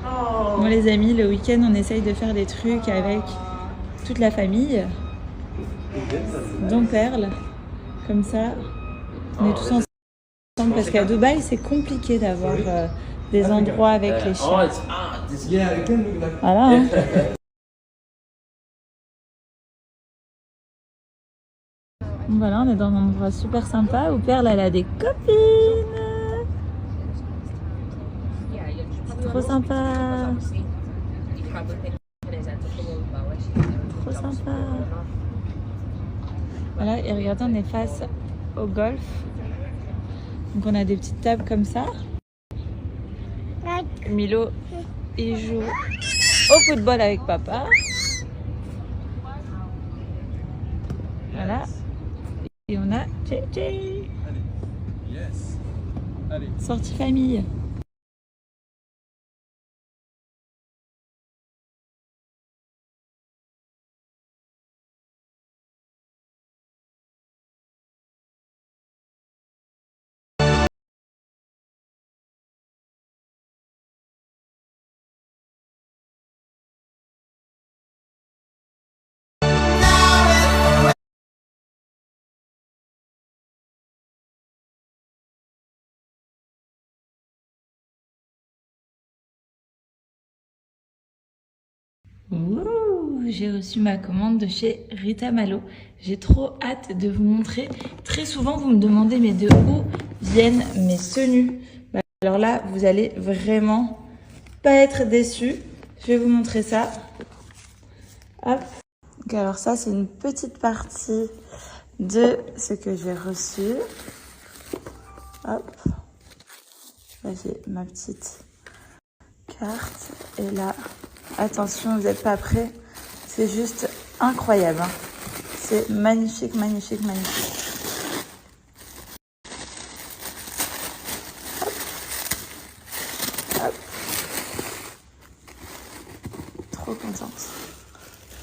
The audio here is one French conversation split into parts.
Bon les amis, le week-end on essaye de faire des trucs avec toute la famille, dont Perle, comme ça on est tous ensemble parce qu'à Dubaï c'est compliqué d'avoir des endroits avec les chiens. Voilà hein. Voilà, on est dans un endroit super sympa où Perle elle a des copines. C'est trop sympa. Trop sympa. Voilà, et regardez, on est face au golf. Donc on a des petites tables comme ça. Milo, il joue au football avec papa. Voilà. Et on a JJ. Sortie famille. J'ai reçu ma commande de chez Rita Malo. J'ai trop hâte de vous montrer. Très souvent, vous me demandez mais de où viennent mes tenues. Bah, alors là, vous allez vraiment pas être déçus. Je vais vous montrer ça. Hop. Donc alors ça, c'est une petite partie de ce que j'ai reçu. Hop. Là, j'ai ma petite carte. Et là, attention, vous n'êtes pas prêts. C'est juste incroyable. Hein. C'est magnifique, magnifique, magnifique. Hop. Hop. Trop contente.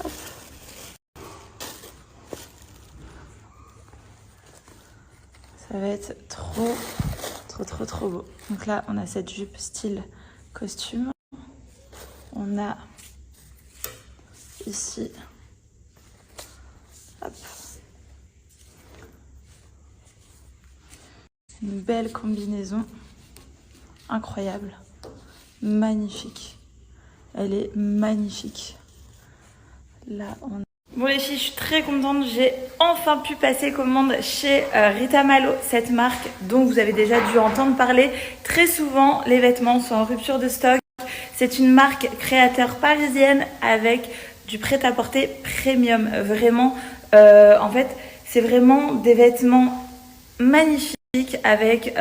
Hop. Ça va être trop beau. Donc là, on a cette jupe style costume. On a ici, hop, une belle combinaison, incroyable, magnifique. Elle est magnifique. Là, on a... Bon les filles, je suis très contente. J'ai enfin pu passer commande chez Rita Malo, cette marque dont vous avez déjà dû entendre parler. Très souvent, les vêtements sont en rupture de stock. C'est une marque créateur parisienne avec du prêt-à-porter premium. Vraiment, en fait, c'est vraiment des vêtements magnifiques avec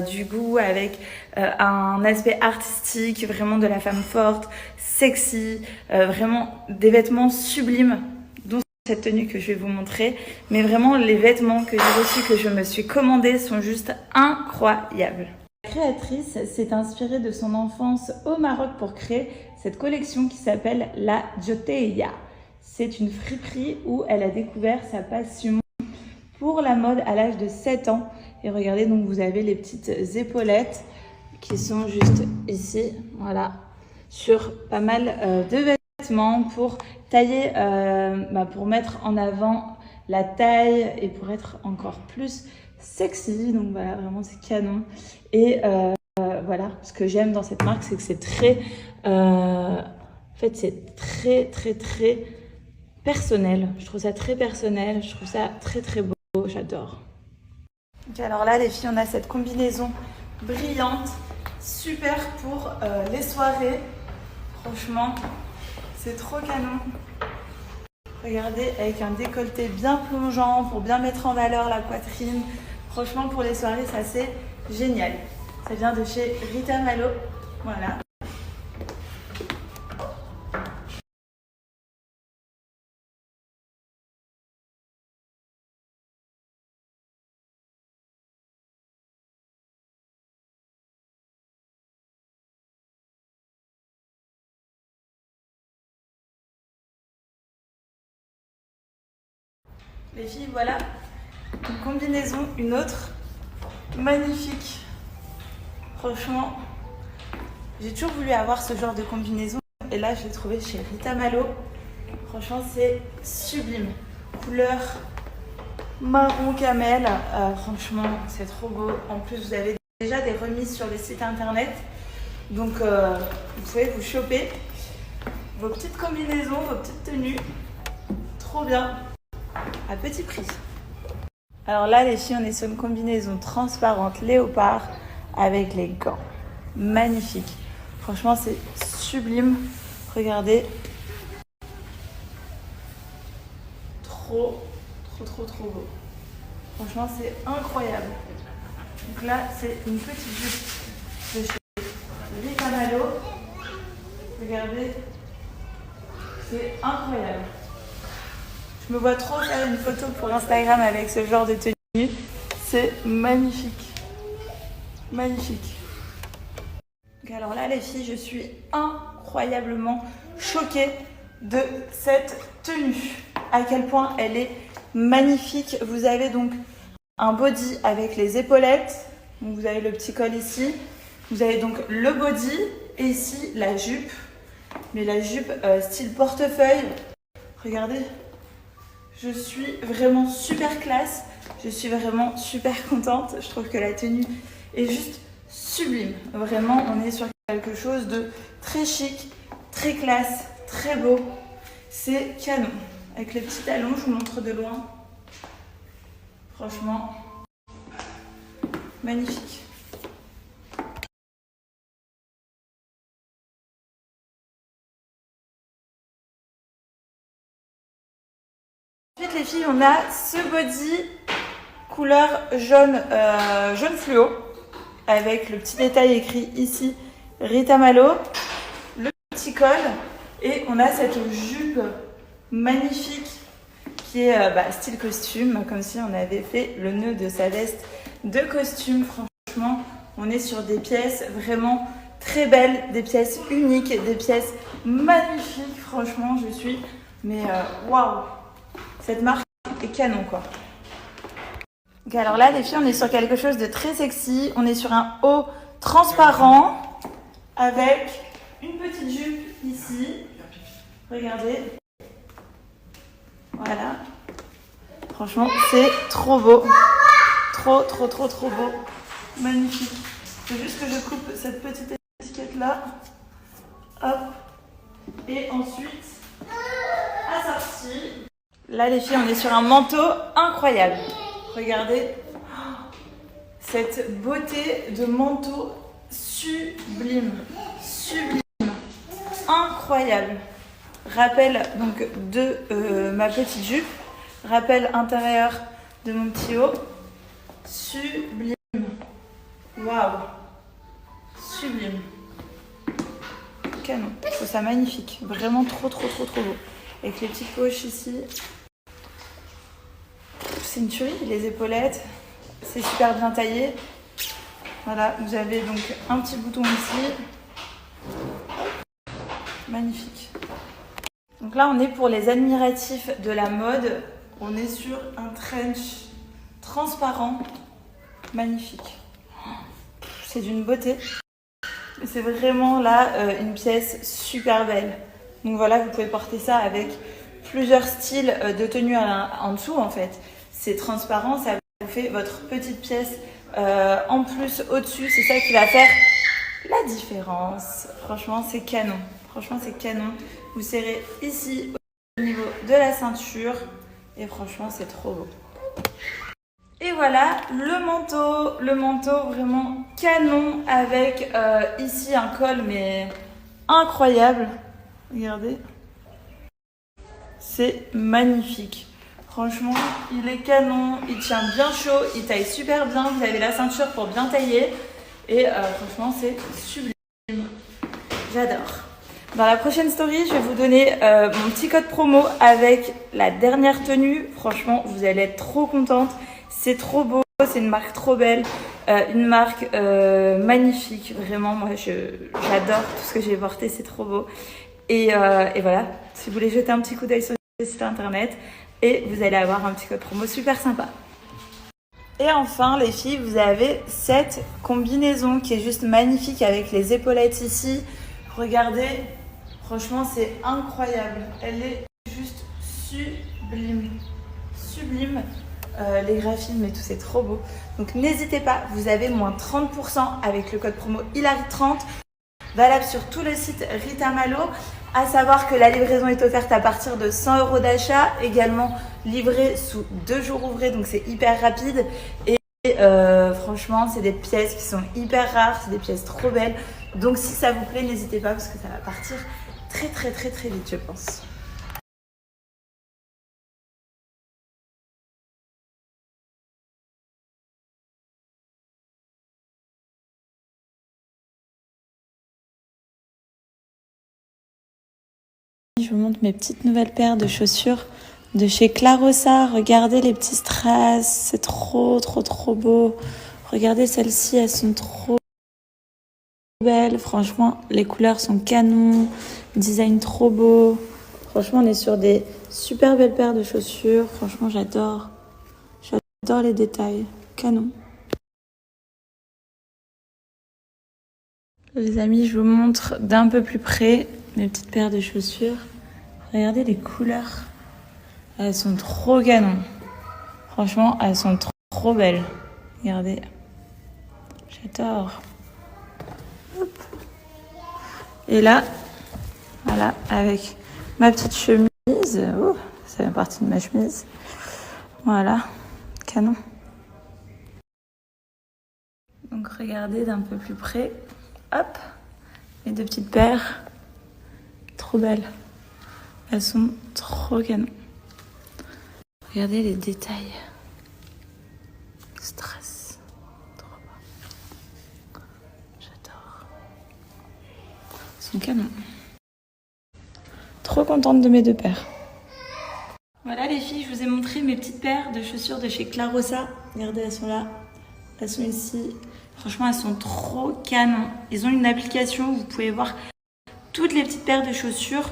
du goût, avec un aspect artistique, vraiment de la femme forte, sexy, vraiment des vêtements sublimes, dont cette tenue que je vais vous montrer. Mais vraiment, les vêtements que j'ai reçus, que je me suis commandés, sont juste incroyables. La créatrice s'est inspirée de son enfance au Maroc pour créer cette collection qui s'appelle la Joteia. C'est une friperie où elle a découvert sa passion pour la mode à l'âge de 7 ans. Et regardez, donc vous avez les petites épaulettes qui sont juste ici, voilà, sur pas mal de vêtements pour tailler, pour mettre en avant la taille et pour être encore plus sexy. Donc voilà, vraiment c'est canon. Et voilà, ce que j'aime dans cette marque, c'est que c'est très, en fait, c'est très personnel. Je trouve ça très personnel, je trouve ça très beau, j'adore. Okay, alors là, les filles, on a cette combinaison brillante, super pour les soirées. Franchement, c'est trop canon. Regardez, avec un décolleté bien plongeant pour bien mettre en valeur la poitrine. Franchement, pour les soirées, ça c'est génial. Ça vient de chez Rita Malo. Voilà. Les filles, voilà une combinaison, une autre magnifique. Franchement, J'ai toujours voulu avoir ce genre de combinaison et là je l'ai trouvé chez Rita Malo. Franchement c'est sublime. Couleur marron camel, franchement c'est trop beau. En plus vous avez déjà des remises sur les sites internet. Donc vous pouvez vous choper vos petites combinaisons, vos petites tenues. Trop bien. À petit prix. Alors là les filles on est sur une combinaison transparente léopard avec les gants. Magnifique. Franchement c'est sublime. Regardez. Trop beau. Franchement c'est incroyable. Donc là c'est une petite jupe de chez Rita Malo. Regardez. C'est incroyable. Je me vois trop faire une photo pour Instagram avec ce genre de tenue. C'est magnifique. Magnifique. Donc alors là les filles, je suis incroyablement choquée de cette tenue. À quel point elle est magnifique. Vous avez donc un body avec les épaulettes. Donc vous avez le petit col ici. Vous avez donc le body et ici la jupe. Mais la jupe style portefeuille. Regardez. Je suis vraiment super classe. Je suis vraiment super contente. Je trouve que la tenue est juste sublime. Vraiment, on est sur quelque chose de très chic, très classe, très beau. C'est canon. Avec les petits talons, je vous montre de loin. Franchement, magnifique. Ensuite les filles, on a ce body couleur jaune, jaune fluo avec le petit détail écrit ici Rita Malo, le petit col et on a cette jupe magnifique qui est style costume, comme si on avait fait le nœud de sa veste de costume. Franchement, on est sur des pièces vraiment très belles, des pièces uniques, des pièces magnifiques. Franchement, je suis mais waouh. Cette marque est canon quoi. Donc alors là les filles on est sur quelque chose de très sexy. On est sur un haut transparent avec une petite jupe ici. Regardez. Voilà. Franchement c'est trop beau. Trop beau. Magnifique. C'est juste que je coupe cette petite étiquette là. Hop. Et ensuite assorti. Là les filles on est sur un manteau incroyable. Regardez cette beauté de manteau sublime. Incroyable. Rappel donc de ma petite jupe. Rappel intérieur de mon petit haut. Sublime. Waouh. Sublime. Canon. Je trouve ça magnifique. Vraiment trop beau. Avec les petites poches ici. C'est une tuerie, les épaulettes. C'est super bien taillé. Voilà, vous avez donc un petit bouton ici. Magnifique. Donc là, on est pour les admiratifs de la mode. On est sur un trench transparent. Magnifique. C'est d'une beauté. C'est vraiment là une pièce super belle. Donc voilà, vous pouvez porter ça avec plusieurs styles de tenue en dessous en fait. C'est transparent, ça vous fait votre petite pièce en plus au-dessus. C'est ça qui va faire la différence. Franchement, c'est canon. Vous serrez ici au niveau de la ceinture. Et franchement, c'est trop beau. Et voilà, le manteau vraiment canon avec ici un col mais incroyable. Regardez. C'est magnifique. Franchement, il est canon, il tient bien chaud, il taille super bien. Vous avez la ceinture pour bien tailler. Et franchement, c'est sublime. J'adore. Dans la prochaine story, je vais vous donner mon petit code promo avec la dernière tenue. Franchement, vous allez être trop contente. C'est trop beau, c'est une marque trop belle. Une marque magnifique. Vraiment, moi, j'adore tout ce que j'ai porté. C'est trop beau. Et voilà, si vous voulez jeter un petit coup d'œil sur le site internet, et vous allez avoir un petit code promo super sympa. Et enfin les filles, vous avez cette combinaison qui est juste magnifique avec les épaulettes ici. Regardez, franchement c'est incroyable. Elle est juste sublime. Sublime. Les graphismes et tout, c'est trop beau. Donc n'hésitez pas, vous avez moins 30% avec le code promo Hilary30, valable sur tout le site Rita Malo. À savoir que la livraison est offerte à partir de 100 € d'achat, également livrée sous 2 jours ouvrés, donc c'est hyper rapide. Et franchement, c'est des pièces qui sont hyper rares, c'est des pièces trop belles. Donc si ça vous plaît, n'hésitez pas parce que ça va partir très vite, je pense. Je vous montre mes petites nouvelles paires de chaussures de chez Clarossa. Regardez les petits strass, c'est trop beau. Regardez celles-ci, elles sont trop belles. Franchement, les couleurs sont canon, design trop beau. Franchement, on est sur des super belles paires de chaussures. Franchement, j'adore les détails, canon. Les amis, je vous montre d'un peu plus près mes petites paires de chaussures. Regardez les couleurs. Elles sont trop canon. Franchement, elles sont trop belles. Regardez. J'adore. Hop. Et là, voilà, avec ma petite chemise. Oh, ça fait partie de ma chemise. Voilà, canon. Donc regardez d'un peu plus près. Hop, les deux petites paires. Trop belles. Elles sont trop canon. Regardez les détails. Strass. Trop beau. J'adore. Elles sont canon. Trop contente de mes deux paires. Voilà les filles, je vous ai montré mes petites paires de chaussures de chez Clarossa. Regardez, elles sont là. Elles sont ici. Franchement, elles sont trop canon. Ils ont une application où vous pouvez voir toutes les petites paires de chaussures.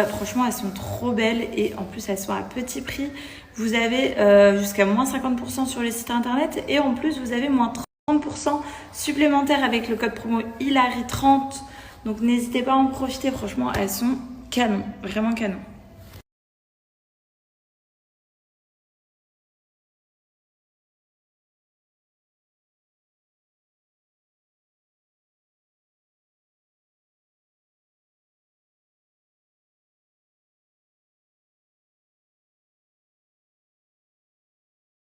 Franchement, elles sont trop belles et en plus, elles sont à petit prix. Vous avez jusqu'à moins 50% sur le site internet et en plus, vous avez moins 30% supplémentaire avec le code promo Hilary30. Donc, n'hésitez pas à en profiter. Franchement, elles sont canon, vraiment canon.